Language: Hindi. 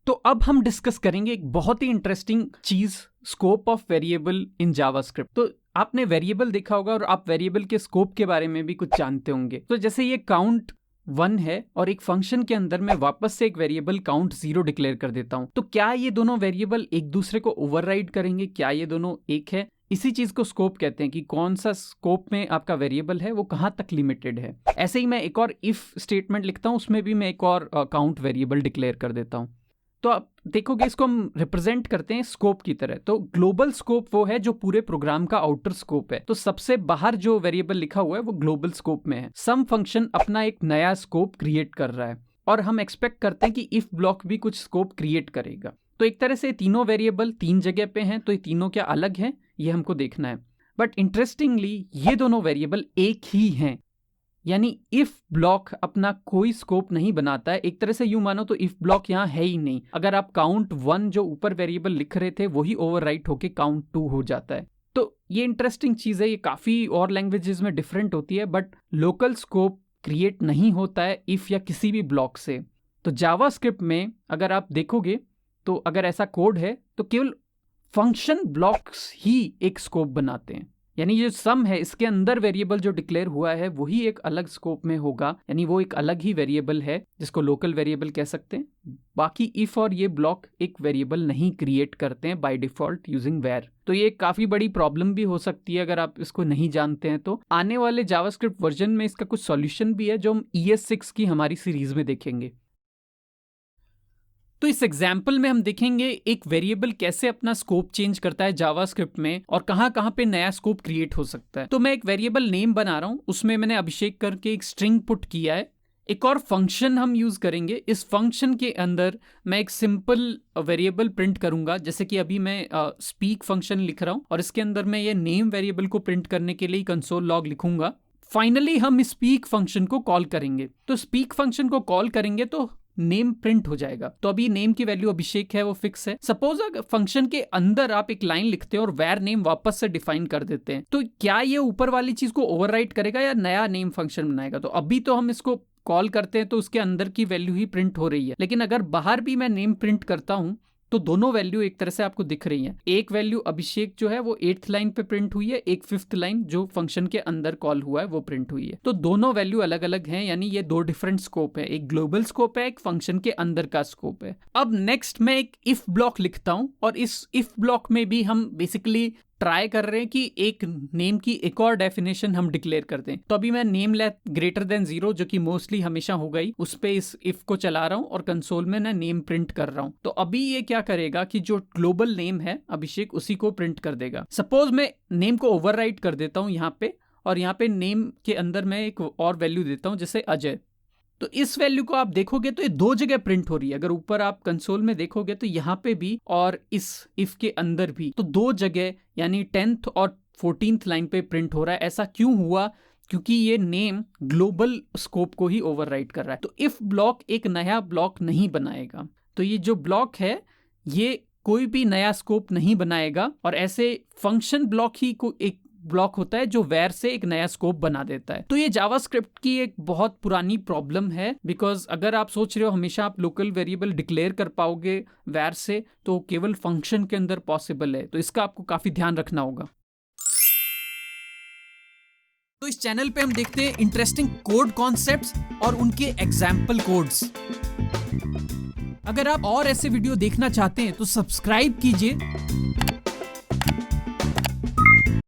तो अब हम डिस्कस करेंगे एक बहुत ही इंटरेस्टिंग चीज, scope of variable in JavaScript. तो आपने वेरिएबल देखा होगा और आप वेरिएबल के स्कोप के बारे में भी कुछ जानते होंगे। तो जैसे ये काउंट 1 है और एक फंक्शन के अंदर मैं वापस से एक वेरिएबल काउंट 0 डिक्लेयर कर देता हूं, तो क्या ये दोनों वेरिएबल एक दूसरे को ओवरराइड करेंगे? क्या ये दोनों एक है? इसी चीज को स्कोप कहते हैं कि कौन सा स्कोप में आपका वेरिएबल है वो कहां तक लिमिटेड है। ऐसे ही मैं एक और इफ स्टेटमेंट लिखता हूं, उसमें भी मैं एक और काउंट वेरिएबल डिक्लेयर कर देता हूं। तो आप देखोगे इसको हम रिप्रेजेंट करते हैं स्कोप की तरह। तो ग्लोबल स्कोप वो है जो पूरे प्रोग्राम का आउटर स्कोप है। तो सबसे बाहर जो वेरिएबल लिखा हुआ है वो ग्लोबल स्कोप में है। सम फंक्शन अपना एक नया स्कोप क्रिएट कर रहा है और हम एक्सपेक्ट करते हैं कि इफ ब्लॉक भी कुछ स्कोप क्रिएट करेगा। तो एक तरह से तीनों वेरिएबल 3 जगह पे हैं, तो ये तीनों क्या अलग हैं ये हमको देखना है। बट इंटरेस्टिंगली ये दोनों वेरिएबल एक ही हैं, यानी इफ ब्लॉक अपना कोई स्कोप नहीं बनाता है। एक तरह से यूं मानो तो इफ ब्लॉक यहां है ही नहीं। अगर आप काउंट 1 जो ऊपर वेरिएबल लिख रहे थे वही ओवरराइट होके काउंट 2 हो जाता है। तो ये इंटरेस्टिंग चीज है। ये काफी और लैंग्वेजेस में डिफरेंट होती है, बट लोकल स्कोप क्रिएट नहीं होता है इफ या किसी भी ब्लॉक से। तो जावास्क्रिप्ट में अगर आप देखोगे तो अगर ऐसा कोड है तो केवल फंक्शन ब्लॉक्स ही एक स्कोप बनाते हैं, यानी जो सम है इसके अंदर वेरिएबल जो डिक्लेयर हुआ है वही एक अलग स्कोप में होगा, यानी वो एक अलग ही वेरिएबल है जिसको लोकल वेरिएबल कह सकते हैं। बाकी इफ और ये ब्लॉक एक वेरिएबल नहीं क्रिएट करते हैं बाय डिफॉल्ट यूजिंग वेर। तो ये एक काफी बड़ी प्रॉब्लम भी हो सकती है अगर आप इसको नहीं जानते हैं। तो आने वाले जावास्क्रिप्ट वर्जन में इसका कुछ सॉल्यूशन भी है जो हम ES6 की हमारी सीरीज में देखेंगे। तो इस एग्जाम्पल में हम देखेंगे एक वेरिएबल कैसे अपना स्कोप चेंज करता है जावास्क्रिप्ट में और कहां पे नया स्कोप क्रिएट हो सकता है। तो मैं एक वेरिएबल नेम बना रहा हूं, उसमें मैंने अभिषेक करके एक स्ट्रिंग पुट किया है। एक और फंक्शन हम यूज करेंगे। इस फंक्शन के अंदर मैं एक सिंपल वेरिएबल प्रिंट करूंगा, जैसे कि अभी मैं स्पीक फंक्शन लिख रहा हूं और इसके अंदर मैं ये नेम वेरिएबल को प्रिंट करने के लिए कंसोल लॉग लिखूंगा। फाइनली हम स्पीक फंक्शन को कॉल करेंगे। तो स्पीक फंक्शन को कॉल करेंगे तो नेम प्रिंट हो जाएगा। तो अभी नेम की वैल्यू अभिषेक है, वो फिक्स है। सपोज अगर फंक्शन के अंदर आप एक लाइन लिखते हैं और वेर नेम वापस से डिफाइन कर देते हैं, तो क्या ये ऊपर वाली चीज को ओवरराइट करेगा या नया नेम फंक्शन बनाएगा? तो अभी तो हम इसको कॉल करते हैं तो उसके अंदर की वैल्यू ही प्रिंट हो रही है, लेकिन अगर बाहर भी मैं नेम प्रिंट करता हूं तो दोनों वैल्यू एक तरह से आपको दिख रही है। एक वैल्यू अभिषेक जो है वो 8th लाइन पे प्रिंट हुई है, एक 5th लाइन जो फंक्शन के अंदर कॉल हुआ है वो प्रिंट हुई है। तो दोनों वैल्यू अलग अलग हैं, यानी ये 2 डिफरेंट स्कोप है। एक ग्लोबल स्कोप है, एक फंक्शन के अंदर का स्कोप है। अब नेक्स्ट मैं एक इफ ब्लॉक लिखता हूं और इस इफ ब्लॉक में भी हम बेसिकली ट्राई कर रहे हैं कि एक नेम की एक और डेफिनेशन हम डिक्लेयर कर दें। तो अभी मैं नेम लेट ग्रेटर देन 0 जो कि मोस्टली हमेशा हो गई, उस पे इस इफ को चला रहा हूं और कंसोल में ना नेम प्रिंट कर रहा हूं। तो अभी ये क्या करेगा कि जो ग्लोबल नेम है अभिषेक उसी को प्रिंट कर देगा। सपोज मैं नेम को ओवरराइट कर देता हूं यहाँ पे, और यहाँ पे नेम के अंदर मैं एक और वैल्यू देता हूं जैसे अजय। तो इस वैल्यू को आप देखोगे तो ये 2 जगह प्रिंट हो रही है। अगर ऊपर आप कंसोल में देखोगे तो यहाँ पे भी और इस इफ के अंदर भी, तो 2 जगह यानी 10th और 14th लाइन पे प्रिंट हो रहा है। ऐसा क्यों हुआ? क्योंकि ये नेम ग्लोबल स्कोप को ही ओवरराइट कर रहा है। तो इफ ब्लॉक एक नया ब्लॉक नहीं बनाएगा। तो ये जो ब्लॉक है ये कोई भी नया स्कोप नहीं बनाएगा, और ऐसे फंक्शन ब्लॉक ही को एक ब्लॉक होता है जो वेर से एक नया स्कोप बना देता है। तो ये जावास्क्रिप्ट की एक बहुत पुरानी प्रॉब्लम है, बिकॉज अगर आप सोच रहे हो हमेशा आप लोकल वेरिएबल डिक्लेयर कर पाओगे वेर से, तो केवल फंक्शन के अंदर पॉसिबल है। तो इसका आपको काफी ध्यान रखना होगा। तो इस चैनल पे हम देखते हैं इंटरेस्टिंग कोड कॉन्सेप्ट्स और उनके एग्जाम्पल कोड्स। अगर आप और ऐसे वीडियो देखना चाहते हैं तो सब्सक्राइब कीजिए